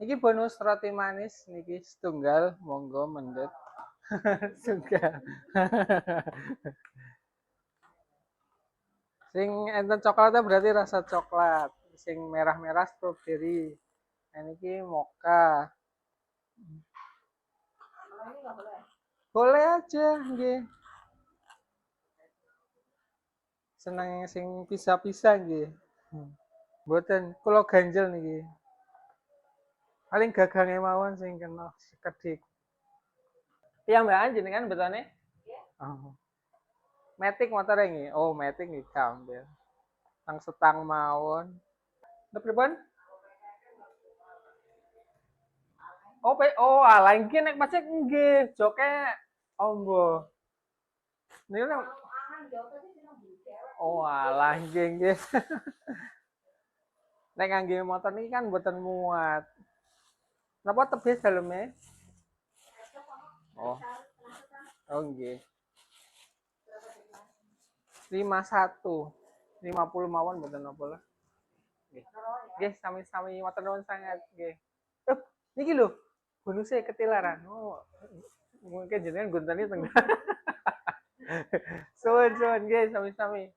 Iki bonus roti manis niki setunggal, monggo mendhet. Setunggal. Sing enten coklatnya berarti rasa coklat. Sing merah-merah stroberi. Nah, niki mocha. Boleh aja, nggih. Seneng sing pisah-pisah nggih. Mboten, kula ganjel niki. Paling gagange mawon sing kena sekedhik. Piyambakan jenengan betone? Oh. Matic motore nggih. Oh, Matic nggih gampil. Tang setang mawon. Napa pripun? Oh, alah iki nek Matic nggih, joke ombo. Niku nek oh, alah nggih nggih. Nek ngangge motor niki kan mboten muat. Napa tebih daleme? Oh. Oh nggih. 51. 50 mawon mboten napa lah. Nggih. Nggih, sami-sami matur nuwun sanget nggih. Niki lho, bonusnya ketilaran. Oh, mungkin jenengan gonteni teng. Suwun-suwun nggih sami-sami.